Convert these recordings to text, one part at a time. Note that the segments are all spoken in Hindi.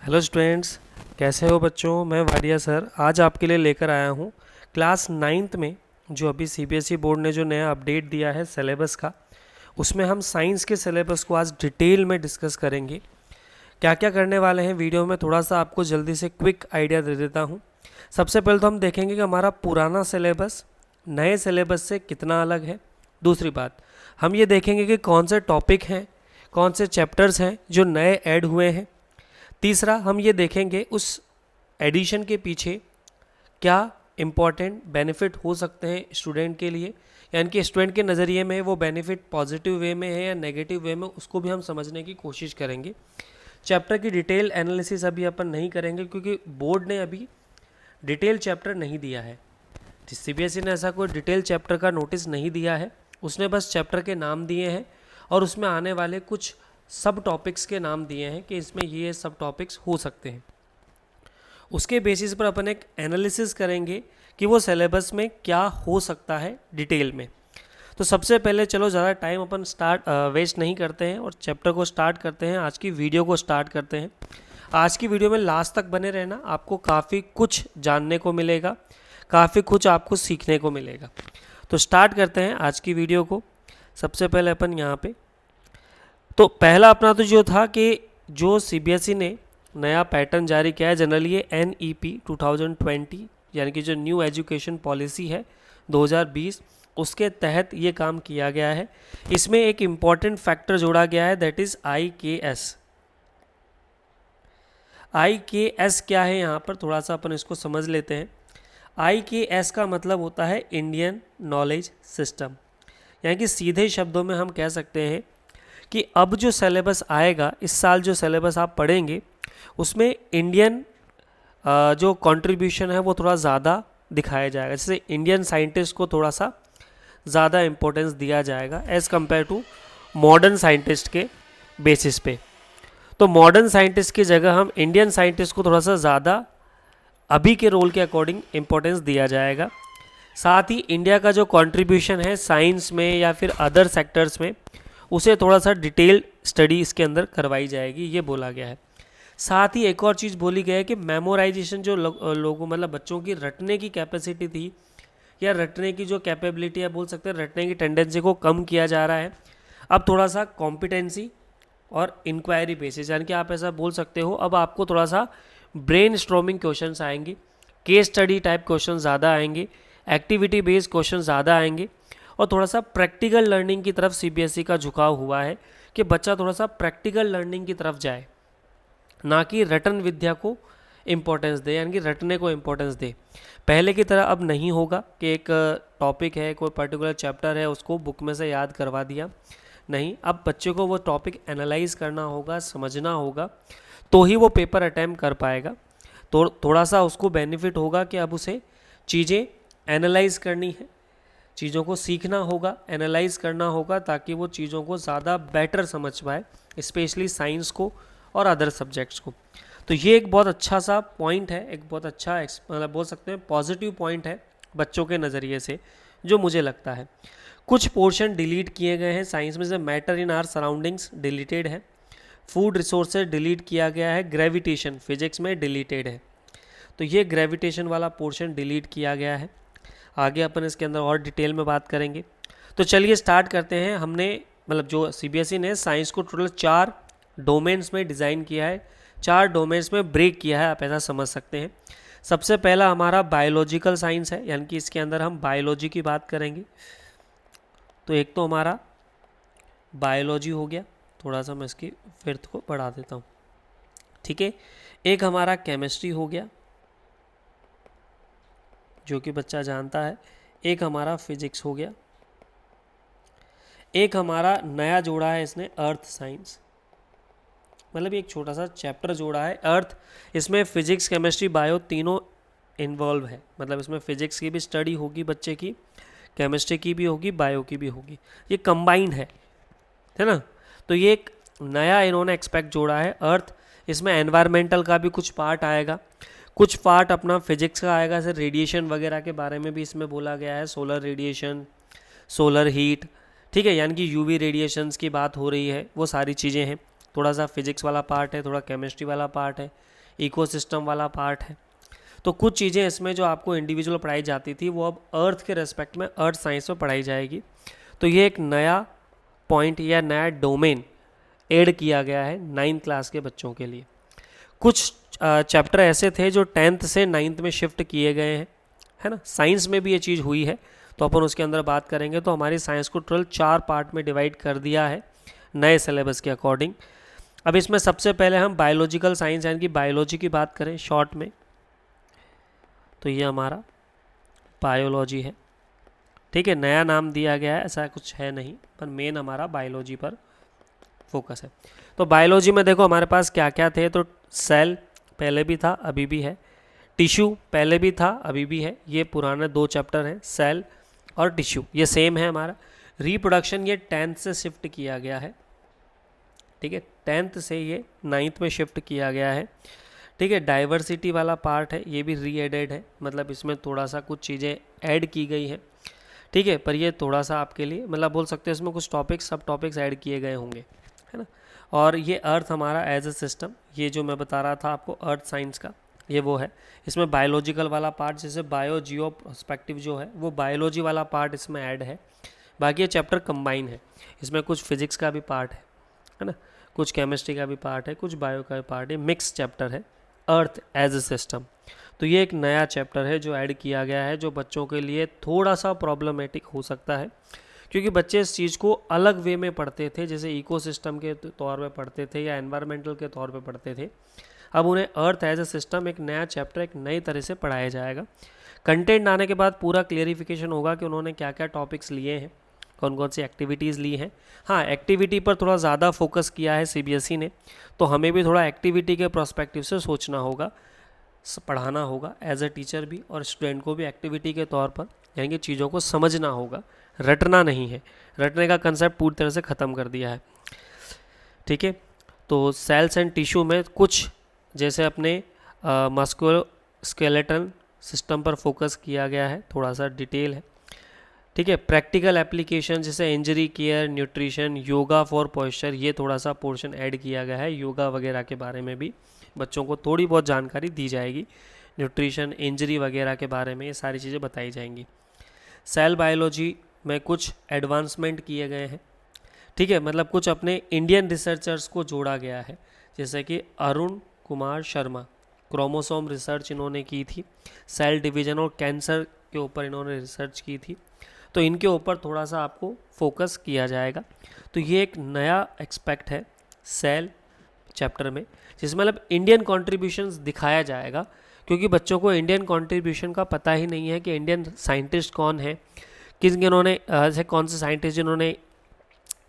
हेलो स्टूडेंट्स, कैसे हो बच्चों। मैं वाडिया सर आज आपके लिए लेकर आया हूँ क्लास नाइन्थ में जो अभी सीबीएसई बोर्ड ने जो नया अपडेट दिया है सिलेबस का, उसमें हम साइंस के सिलेबस को आज डिटेल में डिस्कस करेंगे। क्या क्या करने वाले हैं वीडियो में थोड़ा सा आपको जल्दी से क्विक आइडिया दे देता हूँ। सबसे पहले तो हम देखेंगे कि हमारा पुराना सिलेबस नए सिलेबस से कितना अलग है। दूसरी बात, हम ये देखेंगे कि कौन से टॉपिक हैं, कौन से चैप्टर्स हैं जो नए ऐड हुए हैं। तीसरा, हम ये देखेंगे उस एडिशन के पीछे क्या इम्पॉर्टेंट बेनिफिट हो सकते हैं स्टूडेंट के लिए, यानी कि स्टूडेंट के नज़रिए में वो बेनिफिट पॉजिटिव वे में है या नेगेटिव वे में, उसको भी हम समझने की कोशिश करेंगे। चैप्टर की डिटेल एनालिसिस अभी अपन नहीं करेंगे क्योंकि बोर्ड ने अभी डिटेल चैप्टर नहीं दिया है। सीबीएसई ने ऐसा कोई डिटेल चैप्टर का नोटिस नहीं दिया है, उसने बस चैप्टर के नाम दिए हैं और उसमें आने वाले कुछ सब टॉपिक्स के नाम दिए हैं कि इसमें ये सब टॉपिक्स हो सकते हैं। उसके बेसिस पर अपन एक एनालिसिस करेंगे कि वो सिलेबस में क्या हो सकता है डिटेल में। तो सबसे पहले चलो ज़्यादा टाइम अपन वेस्ट नहीं करते हैं और चैप्टर को स्टार्ट करते हैं, आज की वीडियो को स्टार्ट करते हैं। आज की वीडियो में लास्ट तक बने रहना, आपको काफ़ी कुछ जानने को मिलेगा, काफ़ी कुछ आपको सीखने को मिलेगा। तो स्टार्ट करते हैं आज की वीडियो को। सबसे पहले अपन यहाँ पे तो पहला अपना तो जो था कि जो सीबीएसई ने नया पैटर्न जारी किया है, जनरली ये NEP 2020 यानी कि जो न्यू एजुकेशन पॉलिसी है 2020, उसके तहत ये काम किया गया है। इसमें एक इम्पॉर्टेंट फैक्टर जोड़ा गया है, दैट इज़ IKS। IKS क्या है, यहाँ पर थोड़ा सा अपन इसको समझ लेते हैं। IKS का मतलब होता है इंडियन नॉलेज सिस्टम, यानी कि सीधे शब्दों में हम कह सकते हैं कि अब जो सिलेबस आएगा, इस साल जो सिलेबस आप पढ़ेंगे, उसमें इंडियन जो कंट्रीब्यूशन है वो थोड़ा ज़्यादा दिखाया जाएगा। जैसे इंडियन साइंटिस्ट को थोड़ा सा ज़्यादा इम्पोर्टेंस दिया जाएगा as compare to modern scientist के बेसिस पे। तो मॉडर्न साइंटिस्ट की जगह हम इंडियन साइंटिस्ट को थोड़ा सा ज़्यादा अभी के रोल के अकॉर्डिंग इम्पोर्टेंस दिया जाएगा। साथ ही इंडिया का जो कंट्रीब्यूशन है साइंस में या फिर अदर सेक्टर्स में, उसे थोड़ा सा डिटेल स्टडी इसके अंदर करवाई जाएगी, ये बोला गया है। साथ ही एक और चीज़ बोली गई है कि मेमोराइजेशन जो लोगों मतलब बच्चों की रटने की कैपेसिटी थी या रटने की जो कैपेबिलिटी है, बोल सकते हैं रटने की टेंडेंसी को कम किया जा रहा है। अब थोड़ा सा कॉम्पिटेंसी और इंक्वायरी बेसिस, यानी कि आप ऐसा बोल सकते हो अब आपको थोड़ा सा ब्रेन स्ट्रॉमिंग क्वेश्चंस आएंगे, केस स्टडी टाइप क्वेश्चन ज़्यादा आएंगे, एक्टिविटी बेस्ड क्वेश्चन ज़्यादा आएंगे और थोड़ा सा प्रैक्टिकल लर्निंग की तरफ सीबीएसई का झुकाव हुआ है कि बच्चा थोड़ा सा प्रैक्टिकल लर्निंग की तरफ जाए, ना कि रटन विद्या को इम्पोर्टेंस दे, यानी कि रटने को इम्पोर्टेंस दे। पहले की तरह अब नहीं होगा कि एक टॉपिक है, कोई पर्टिकुलर चैप्टर है, उसको बुक में से याद करवा दिया। नहीं, अब बच्चे को वो टॉपिक एनालाइज करना होगा, समझना होगा, तो ही वो पेपर अटैम्प्ट कर पाएगा। तो थोड़ा सा उसको बेनिफिट होगा कि अब उसे चीज़ें एनालाइज करनी है, चीज़ों को सीखना होगा, एनालाइज करना होगा, ताकि वो चीज़ों को ज़्यादा बेटर समझ पाए, स्पेशली साइंस को और अदर सब्जेक्ट्स को। तो ये एक बहुत अच्छा सा पॉइंट है, एक बहुत अच्छा मतलब बोल सकते हैं पॉजिटिव पॉइंट है बच्चों के नज़रिए से, जो मुझे लगता है। कुछ पोर्शन डिलीट किए गए हैं साइंस में, जैसे matter in our surroundings deleted है, फूड रिसोर्सेज डिलीट किया गया है, ग्रेविटेशन फिजिक्स में डिलीटेड है। तो ये ग्रेविटेशन वाला पोर्शन डिलीट किया गया है। आगे अपन इसके अंदर और डिटेल में बात करेंगे। तो चलिए स्टार्ट करते हैं। हमने मतलब जो सीबीएसई ने साइंस को टोटल 4 डोमेन्स में डिज़ाइन किया है, 4 डोमेन्स में ब्रेक किया है, आप ऐसा समझ सकते हैं। सबसे पहला हमारा बायोलॉजिकल साइंस है, यानी कि इसके अंदर हम बायोलॉजी की बात करेंगे। तो एक तो हमारा बायोलॉजी हो गया, थोड़ा सा मैं इसकी फिर को बढ़ा देता हूँ, ठीक है। एक हमारा केमिस्ट्री हो गया, जो कि बच्चा जानता है। एक हमारा फिजिक्स हो गया। एक हमारा नया जोड़ा है इसने अर्थ साइंस, मतलब एक छोटा सा चैप्टर जोड़ा है अर्थ। इसमें फिजिक्स केमिस्ट्री बायो तीनों इन्वॉल्व है, मतलब इसमें फिजिक्स की भी स्टडी होगी बच्चे की, केमिस्ट्री की भी होगी, बायो की भी होगी, ये कंबाइंड है ना। तो ये एक नया इन्होंने एक्सपेक्ट जोड़ा है अर्थ। इसमें एनवायरमेंटल का भी कुछ पार्ट आएगा, कुछ पार्ट अपना फिजिक्स का आएगा, जैसे रेडिएशन वगैरह के बारे में भी इसमें बोला गया है, सोलर रेडिएशन, सोलर हीट, ठीक है, यानी कि यूवी रेडिएशंस की बात हो रही है, वो सारी चीज़ें हैं। थोड़ा सा फिजिक्स वाला पार्ट है, थोड़ा केमिस्ट्री वाला पार्ट है, इकोसिस्टम वाला पार्ट है। तो कुछ चीज़ें इसमें जो आपको इंडिविजुअल पढ़ाई जाती थी वो अब अर्थ के रेस्पेक्ट में अर्थ साइंस में पढ़ाई जाएगी। तो ये एक नया पॉइंट या नया डोमेन ऐड किया गया है 9th क्लास के बच्चों के लिए। कुछ चैप्टर ऐसे थे जो 10th से 9th में शिफ्ट किए गए हैं, है ना। साइंस में भी ये चीज़ हुई है, तो अपन उसके अंदर बात करेंगे। तो हमारी साइंस को 4 पार्ट में डिवाइड कर दिया है नए सिलेबस के अकॉर्डिंग। अब इसमें सबसे पहले हम बायोलॉजिकल साइंस यानी कि बायोलॉजी की बात करें शॉर्ट में, तो ये हमारा बायोलॉजी है, ठीक है। नया नाम दिया गया है, ऐसा कुछ है नहीं, पर मेन हमारा बायोलॉजी पर फोकस है। तो बायोलॉजी में देखो हमारे पास क्या क्या थे। तो सेल पहले भी था, अभी भी है। टिश्यू पहले भी था, अभी भी है। ये पुराने 2 चैप्टर हैं, सेल और टिश्यू, ये सेम है हमारा। रिप्रोडक्शन ये 10th से शिफ्ट किया गया है, ठीक है। 10th से ये 9th में शिफ्ट किया गया है, ठीक है। डाइवर्सिटी वाला पार्ट है, ये भी री एडेड है, मतलब इसमें थोड़ा सा कुछ चीज़ें ऐड की गई हैं, ठीक है। पर ये थोड़ा सा आपके लिए मतलब बोल सकते हैं इसमें कुछ टॉपिक्स सब टॉपिक्स ऐड किए गए होंगे, है ना। और ये अर्थ हमारा एज ए सिस्टम, ये जो मैं बता रहा था आपको अर्थ साइंस का, ये वो है। इसमें बायोलॉजिकल वाला पार्ट जैसे बायो जियो पर्सपेक्टिव जो है वो बायोलॉजी वाला पार्ट इसमें ऐड है। बाकी ये चैप्टर कंबाइन है, इसमें कुछ फिजिक्स का भी पार्ट है ना, कुछ केमिस्ट्री का भी पार्ट है, कुछ बायो का भी पार्ट है। मिक्स चैप्टर है अर्थ एज ए सिस्टम। तो ये एक नया चैप्टर है जो ऐड किया गया है, जो बच्चों के लिए थोड़ा सा प्रॉब्लमेटिक हो सकता है, क्योंकि बच्चे इस चीज़ को अलग वे में पढ़ते थे, जैसे इकोसिस्टम के तौर पे पढ़ते थे या एनवायरमेंटल के तौर पे पढ़ते थे। अब उन्हें अर्थ एज ए सिस्टम एक नया चैप्टर एक नई तरह से पढ़ाया जाएगा। कंटेंट आने के बाद पूरा क्लियरिफिकेशन होगा कि उन्होंने क्या क्या टॉपिक्स लिए हैं, कौन कौन सी एक्टिविटीज़ ली हैं। हाँ, एक्टिविटी पर थोड़ा ज़्यादा फोकस किया है सीबीएसई ने, तो हमें भी थोड़ा एक्टिविटी के प्रोस्पेक्टिव से सोचना होगा, पढ़ाना होगा एज ए टीचर भी, और स्टूडेंट को भी एक्टिविटी के तौर पर यानी कि चीज़ों को समझना होगा, रटना नहीं है। रटने का कंसेप्ट पूरी तरह से ख़त्म कर दिया है, ठीक है। तो सेल्स एंड टिश्यू में कुछ जैसे अपने मस्कुलो स्केलेटन सिस्टम पर फोकस किया गया है, थोड़ा सा डिटेल है, ठीक है। प्रैक्टिकल एप्लीकेशन जैसे injury care, nutrition, yoga for posture, ये थोड़ा सा पोर्शन ऐड किया गया है। योगा वगैरह के बारे में भी बच्चों को थोड़ी बहुत जानकारी दी जाएगी, न्यूट्रिशन, इंजरी वगैरह के बारे में ये सारी चीज़ें बताई जाएंगी। सेल बायोलॉजी में कुछ एडवांसमेंट किए गए हैं, ठीक है, मतलब कुछ अपने इंडियन रिसर्चर्स को जोड़ा गया है, जैसे कि अरुण कुमार शर्मा, क्रोमोसोम रिसर्च इन्होंने की थी, सेल डिवीज़न और कैंसर के ऊपर इन्होंने रिसर्च की थी, तो इनके ऊपर थोड़ा सा आपको फोकस किया जाएगा। तो ये एक नया एक्सपेक्ट है सेल चैप्टर में, जिसमें मतलब इंडियन कॉन्ट्रीब्यूशंस दिखाया जाएगा, क्योंकि बच्चों को इंडियन कॉन्ट्रीब्यूशन का पता ही नहीं है कि इंडियन साइंटिस्ट कौन है, किन्होंने ऐसे कौन से साइंटिस्ट जिन्होंने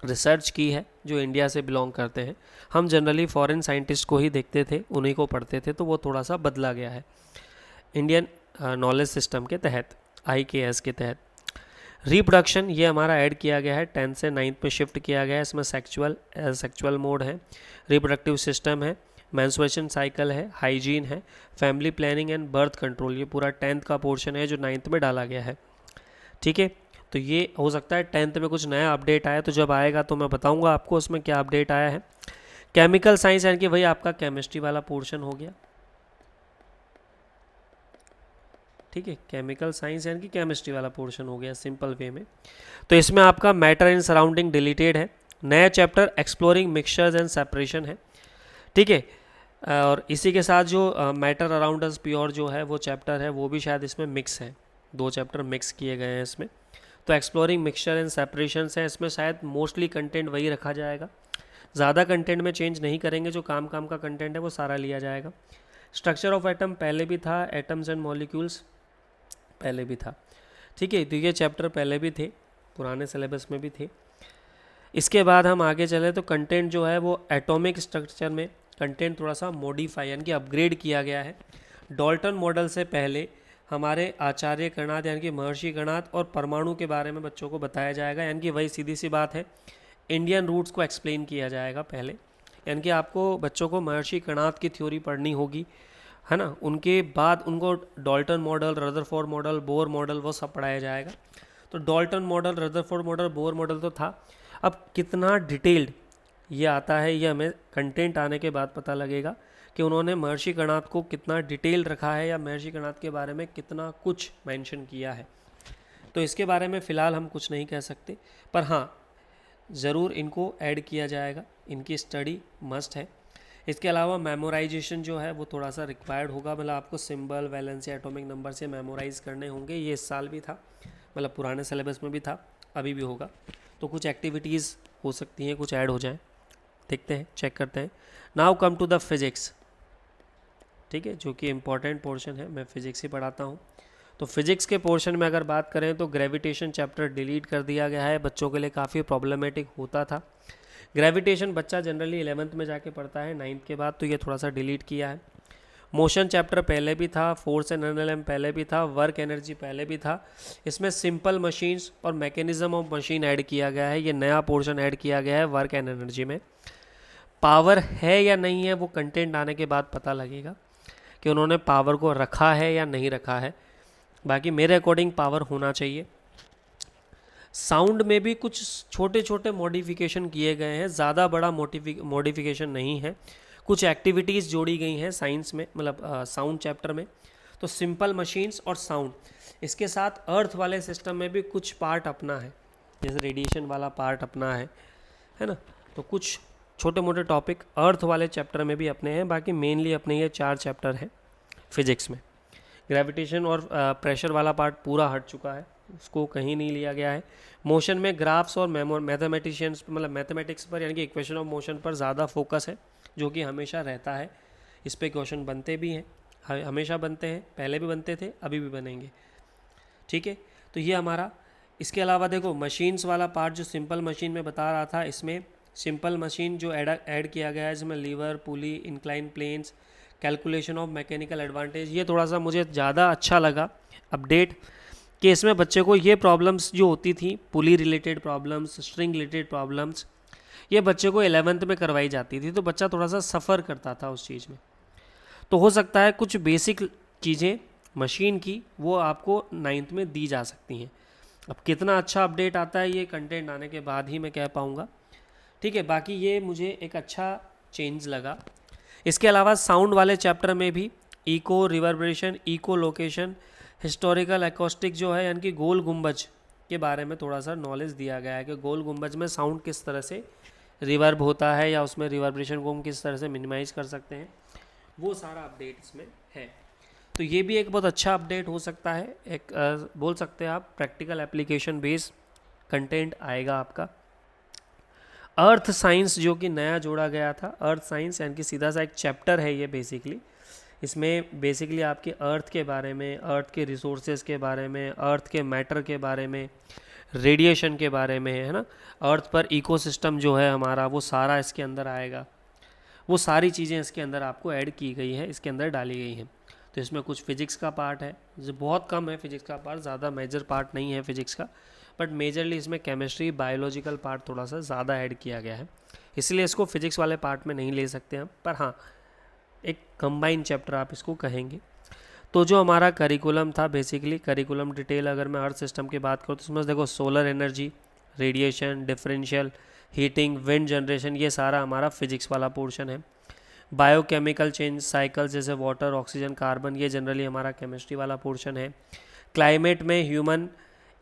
रिसर्च की है जो इंडिया से बिलोंग करते हैं। हम जनरली फॉरेन साइंटिस्ट को ही देखते थे, उन्हीं को पढ़ते थे, तो वो थोड़ा सा बदला गया है इंडियन नॉलेज सिस्टम के तहत, IKS के तहत। रिप्रोडक्शन ये हमारा ऐड किया गया है, 10th से 9th में शिफ्ट किया गया है। इसमें सेक्चुअल मोड है, रिप्रोडक्टिव सिस्टम है, मेंस्ट्रुएशन साइकिल है, हाइजीन है, family planning and birth control, ये पूरा 10th का पोर्शन है जो 9th में डाला गया है, ठीक है। तो ये हो सकता है 10th में कुछ नया अपडेट आया, तो जब आएगा तो मैं बताऊंगा आपको उसमें क्या अपडेट आया है। केमिकल साइंस यानी कि वही आपका केमिस्ट्री वाला पोर्शन हो गया, ठीक है। केमिकल साइंस यानी कि केमिस्ट्री वाला पोर्शन हो गया सिंपल वे में। तो इसमें आपका मैटर इन सराउंडिंग डिलीटेड है। नया chapter exploring mixtures and separation है, ठीक है। और इसी के साथ जो मैटर अराउंड अस प्योर जो है वो चैप्टर है, वो भी शायद इसमें मिक्स है, 2 चैप्टर मिक्स किए गए हैं इसमें। तो एक्सप्लोरिंग मिक्सचर एंड सेपरेशन है, इसमें शायद मोस्टली कंटेंट वही रखा जाएगा, ज़्यादा कंटेंट में चेंज नहीं करेंगे, जो काम का कंटेंट है वो सारा लिया जाएगा। स्ट्रक्चर ऑफ एटम पहले भी था, एटम्स एंड मॉलिक्यूल्स पहले भी था, ठीक है। तो ये चैप्टर पहले भी थे, पुराने सिलेबस में भी थे। इसके बाद हम आगे चले तो कंटेंट जो है वो एटॉमिक स्ट्रक्चर में कंटेंट थोड़ा सा मॉडिफाई यानी कि अपग्रेड किया गया है। डॉल्टन मॉडल से पहले हमारे आचार्य कणाद यानी कि महर्षि कणाद और परमाणु के बारे में बच्चों को बताया जाएगा, यानी कि वही सीधी सी बात है, इंडियन रूट्स को एक्सप्लेन किया जाएगा पहले, यानी कि आपको बच्चों को महर्षि कणाद की थ्योरी पढ़नी होगी, है ना। उनके बाद उनको Dalton model, Rutherford model, Bohr model वो सब पढ़ाया जाएगा। तो Dalton model, Rutherford model, Bohr model तो था, अब कितना डिटेल्ड ये आता है, ये हमें कंटेंट आने के बाद पता लगेगा कि उन्होंने महर्षि कर्णाद को कितना डिटेल रखा है या महर्षि कर्णाद के बारे में कितना कुछ मेंशन किया है। तो इसके बारे में फ़िलहाल हम कुछ नहीं कह सकते, पर हाँ ज़रूर इनको ऐड किया जाएगा, इनकी स्टडी मस्ट है। इसके अलावा मेमोराइजेशन जो है वो थोड़ा सा रिक्वायर्ड होगा, मतलब आपको सिंबल, वैलेंस या एटॉमिक नंबर से मेमोराइज़ करने होंगे। ये इस साल भी था, मतलब पुराने सिलेबस में भी था, अभी भी होगा। तो कुछ एक्टिविटीज़ हो सकती हैं, कुछ ऐड हो जाएं, देखते हैं, चेक करते हैं। Now come to the physics, ठीक है, जो कि इम्पॉर्टेंट पोर्शन है। मैं फिज़िक्स ही पढ़ाता हूँ। तो फिज़िक्स के पोर्शन में अगर बात करें तो ग्रेविटेशन चैप्टर डिलीट कर दिया गया है, बच्चों के लिए काफ़ी प्रॉब्लमेटिक होता था। ग्रेविटेशन बच्चा जनरली 11th में जाके पढ़ता है 9th के बाद, तो ये थोड़ा सा डिलीट किया है। मोशन चैप्टर पहले भी था, फोर्स एंड एनएलएम पहले भी था, वर्क एनर्जी पहले भी था। इसमें सिंपल मशीन्स और मैकेनिज्म ऑफ मशीन ऐड किया गया है, ये नया पोर्शन ऐड किया गया है वर्क एंड एनर्जी में। पावर है या नहीं है वो कंटेंट आने के बाद पता लगेगा कि उन्होंने पावर को रखा है या नहीं रखा है। बाकी मेरे अकॉर्डिंग पावर होना चाहिए। साउंड में भी कुछ छोटे छोटे मॉडिफिकेशन किए गए हैं, ज़्यादा बड़ा मॉडिफिकेशन नहीं है। कुछ एक्टिविटीज़ जोड़ी गई हैं साइंस में, मतलब साउंड चैप्टर में। तो सिंपल मशीन्स और साउंड, इसके साथ अर्थ वाले सिस्टम में भी कुछ पार्ट अपना है, जैसे रेडिएशन वाला पार्ट अपना है ना। तो कुछ छोटे मोटे टॉपिक अर्थ वाले चैप्टर में भी अपने हैं। बाकी मेनली अपने ये 4 चैप्टर हैं फिजिक्स में। ग्रेविटेशन और प्रेशर वाला पार्ट पूरा हट चुका है, उसको कहीं नहीं लिया गया है। मोशन में ग्राफ्स और मैथमेटिशियंस, मतलब मैथमेटिक्स पर, यानी कि इक्वेशन ऑफ मोशन पर ज़्यादा फोकस है, जो कि हमेशा रहता है। इस पे क्वेश्चन बनते भी हैं, हमेशा बनते हैं, पहले भी बनते थे, अभी भी बनेंगे, ठीक है। तो ये हमारा, इसके अलावा देखो मशीन्स वाला पार्ट जो सिंपल मशीन में बता रहा था, इसमें सिंपल मशीन जो ऐड किया गया है, इसमें lever, pulley, incline planes, calculation of mechanical advantage, ये थोड़ा सा मुझे ज़्यादा अच्छा लगा अपडेट, कि इसमें बच्चे को ये प्रॉब्लम्स जो होती थी, pulley related problems, string related problems, ये बच्चे को 11th में करवाई जाती थी, तो बच्चा थोड़ा सा सफ़र करता था उस चीज़ में। तो हो सकता है कुछ बेसिक चीज़ें मशीन की वो आपको 9th में दी जा सकती हैं। अब कितना अच्छा अपडेट आता है ये कंटेंट आने के बाद ही मैं कह पाऊँगा, ठीक है। बाकी ये मुझे एक अच्छा चेंज लगा। इसके अलावा साउंड वाले चैप्टर में भी echo reverberation, echo location, historical acoustic जो है, यानी कि गोल गुंबज के बारे में थोड़ा सा नॉलेज दिया गया है कि गोल गुंबज में साउंड किस तरह से रिवर्ब होता है या उसमें रिवर्बरेशन को हम किस तरह से मिनिमाइज़ कर सकते हैं, वो सारा अपडेट इसमें है। तो ये भी एक बहुत अच्छा अपडेट हो सकता है। एक बोल सकते हैं आप प्रैक्टिकल एप्लीकेशन बेस्ड कंटेंट आएगा आपका। अर्थ साइंस जो कि नया जोड़ा गया था, अर्थ साइंस यानी कि सीधा सा एक चैप्टर है ये बेसिकली। इसमें बेसिकली आपके अर्थ के बारे में, अर्थ के रिसोर्सेज के बारे में, अर्थ के मैटर के बारे में, रेडिएशन के बारे में, है ना, अर्थ पर इकोसिस्टम जो है हमारा, वो सारा इसके अंदर आएगा। वो सारी चीज़ें इसके अंदर आपको ऐड की गई है, इसके अंदर डाली गई हैं। तो इसमें कुछ फिजिक्स का पार्ट है, जो बहुत कम है फिजिक्स का पार्ट, ज़्यादा मेजर पार्ट नहीं है फिजिक्स का, बट मेजरली इसमें केमिस्ट्री, बायोलॉजिकल पार्ट थोड़ा सा ज़्यादा ऐड किया गया है, इसलिए इसको फिजिक्स वाले पार्ट में नहीं ले सकते हम, पर हाँ एक कंबाइन चैप्टर आप इसको कहेंगे। तो जो हमारा करिकुलम था, बेसिकली करिकुलम डिटेल अगर मैं अर्थ सिस्टम की बात करूँ तो इसमें देखो solar energy, radiation, differential heating, wind generation, ये सारा हमारा फिजिक्स वाला पोर्शन है। बायोकेमिकल चेंज साइकिल्स जैसे वाटर, ऑक्सीजन, कार्बन, ये जनरली हमारा केमिस्ट्री वाला पोर्शन है। क्लाइमेट में human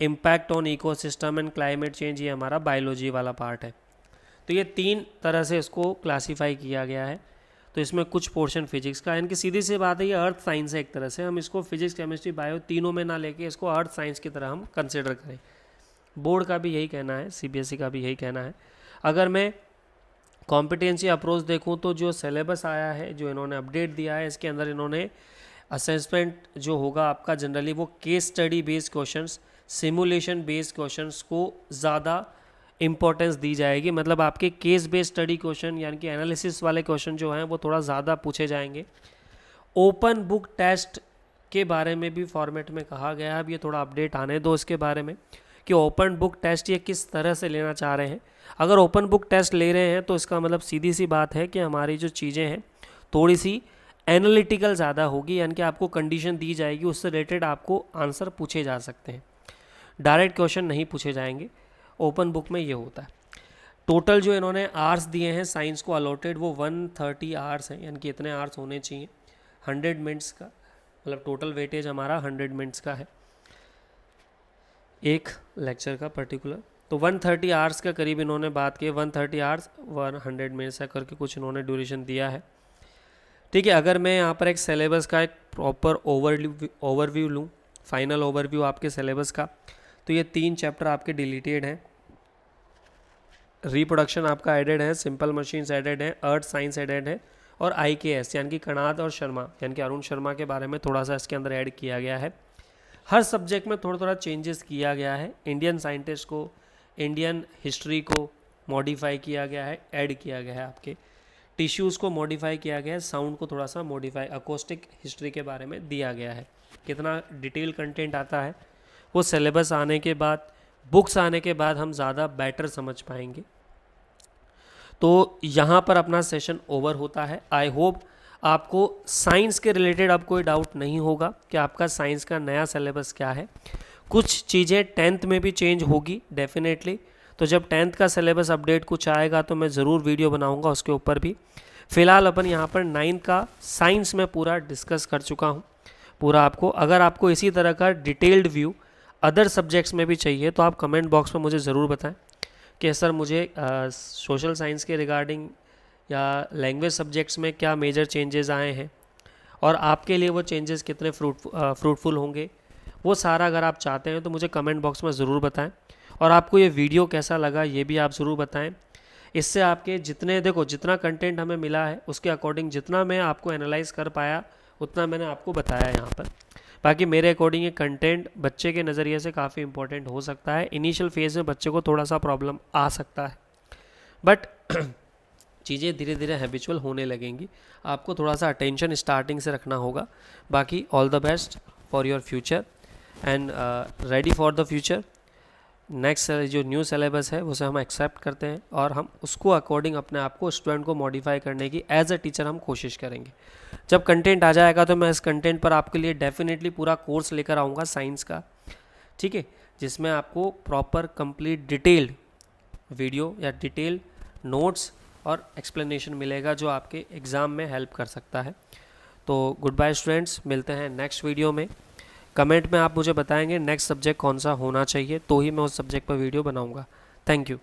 impact on ecosystem and climate change, ये हमारा बायोलॉजी वाला पार्ट है। तो ये 3 तरह से इसको क्लासीफाई किया गया है। तो इसमें कुछ पोर्शन फिजिक्स का, यानी कि सीधी सी बात है ये अर्थ साइंस है एक तरह से, हम इसको फिजिक्स, केमिस्ट्री, बायो तीनों में ना लेके इसको अर्थ साइंस की तरह हम कंसिडर करें। बोर्ड का भी यही कहना है, सीबीएसई का भी यही कहना है। अगर मैं कॉम्पिटेंसी अप्रोच देखूं तो जो सिलेबस आया है, जो इन्होंने अपडेट दिया है, इसके अंदर इन्होंने असेसमेंट जो होगा आपका जनरली वो case study based questions, simulation based questions को ज़्यादा इंपॉर्टेंस दी जाएगी। मतलब आपके केस बेस्ड स्टडी क्वेश्चन यानी कि एनालिसिस वाले क्वेश्चन जो हैं वो थोड़ा ज़्यादा पूछे जाएंगे। ओपन बुक टेस्ट के बारे में भी फॉर्मेट में कहा गया है, अब ये थोड़ा अपडेट आने दो इसके बारे में कि ओपन बुक टेस्ट ये किस तरह से लेना चाह रहे हैं। अगर ओपन बुक टेस्ट ले रहे हैं तो इसका मतलब सीधी सी बात है कि हमारी जो चीज़ें हैं थोड़ी सी एनालिटिकल ज़्यादा होगी, यानी कि आपको कंडीशन दी जाएगी, उससे रिलेटेड आपको आंसर पूछे जा सकते हैं, डायरेक्ट क्वेश्चन नहीं पूछे जाएंगे। ओपन बुक में ये होता है। टोटल जो इन्होंने आवर्स दिए हैं साइंस को अलॉटेड वो 130 आवर्स हैं, यानी कि इतने आवर्स होने चाहिए 100 मिनट्स का, मतलब टोटल वेटेज हमारा 100 मिनट्स का है एक लेक्चर का पर्टिकुलर। तो 130 आवर्स के करीब इन्होंने बात की, 130 आवर्स 100 मिनट्स का करके कुछ इन्होंने ड्यूरेशन दिया है। ठीक है, अगर मैं यहाँ पर एक सिलेबस का एक प्रॉपर ओवरव्यू लूँ, फाइनल ओवरव्यू आपके सिलेबस का, तो ये 3 चैप्टर आपके डिलीटेड हैं। रिप्रोडक्शन आपका एडेड है, सिंपल मशीन्स एडेड है, अर्थ साइंस एडेड है, और IKS यानी कि कणाद और शर्मा यानी कि अरुण शर्मा के बारे में थोड़ा सा इसके अंदर ऐड किया गया है। हर सब्जेक्ट में थोड़ा थोड़ा चेंजेस किया गया है। इंडियन साइंटिस्ट को, इंडियन हिस्ट्री को मॉडिफाई किया गया है, ऐड किया गया है। आपके टिश्यूज़ को मॉडिफाई किया गया है, साउंड को थोड़ा सा मॉडिफाई, अकोस्टिक हिस्ट्री के बारे में दिया गया है। कितना डिटेल कंटेंट आता है वो सिलेबस आने के बाद, बुक्स आने के बाद हम ज़्यादा बेटर समझ पाएंगे। तो यहाँ पर अपना सेशन ओवर होता है। आई होप आपको साइंस के रिलेटेड अब कोई डाउट नहीं होगा कि आपका साइंस का नया सिलेबस क्या है। कुछ चीज़ें 10th में भी चेंज होगी डेफिनेटली, तो जब 10th का सिलेबस अपडेट कुछ आएगा तो मैं ज़रूर वीडियो बनाऊंगा उसके ऊपर भी। फ़िलहाल अपन यहाँ पर 9th का साइंस में पूरा डिस्कस कर चुका हूँ पूरा आपको। अगर आपको इसी तरह का डिटेल्ड व्यू अदर सब्जेक्ट्स में भी चाहिए तो आप कमेंट बॉक्स में मुझे ज़रूर बताएं कि सर मुझे सोशल साइंस के रिगार्डिंग या लैंग्वेज सब्जेक्ट्स में क्या मेजर चेंजेस आए हैं और आपके लिए वो चेंजेस कितने फ्रूटफुल होंगे। वो सारा अगर आप चाहते हैं तो मुझे कमेंट बॉक्स में ज़रूर बताएं। और आपको ये वीडियो कैसा लगा ये भी आप ज़रूर बताएं। इससे आपके जितने, देखो जितना कंटेंट हमें मिला है उसके अकॉर्डिंग जितना मैं आपको एनालाइज कर पाया उतना मैंने आपको बताया यहाँ पर। बाकी मेरे अकॉर्डिंग ये कंटेंट बच्चे के नज़रिए से काफ़ी इंपॉर्टेंट हो सकता है। इनिशियल फेज़ में बच्चे को थोड़ा सा प्रॉब्लम आ सकता है, बट चीज़ें धीरे धीरे हैबिचुअल होने लगेंगी। आपको थोड़ा सा अटेंशन स्टार्टिंग से रखना होगा। बाकी all the best for your future and ready for the future. Next जो न्यू सिलेबस है उसे हम एक्सेप्ट करते हैं और हम उसको अकॉर्डिंग अपने आप को, स्टूडेंट को मॉडिफाई करने की एज अ टीचर हम कोशिश करेंगे। जब कंटेंट आ जाएगा तो मैं इस कंटेंट पर आपके लिए डेफिनेटली पूरा कोर्स लेकर आऊँगा साइंस का, ठीक है, जिसमें आपको प्रॉपर कंप्लीट डिटेल्ड वीडियो या डिटेल्ड नोट्स और एक्सप्लेनेशन मिलेगा जो आपके एग्ज़ाम में हेल्प कर सकता है। तो गुड बाय स्टूडेंट्स, मिलते हैं नेक्स्ट वीडियो में। कमेंट में आप मुझे बताएंगे नेक्स्ट सब्जेक्ट कौन सा होना चाहिए, तो ही मैं उस सब्जेक्ट पर वीडियो बनाऊंगा। Thank you.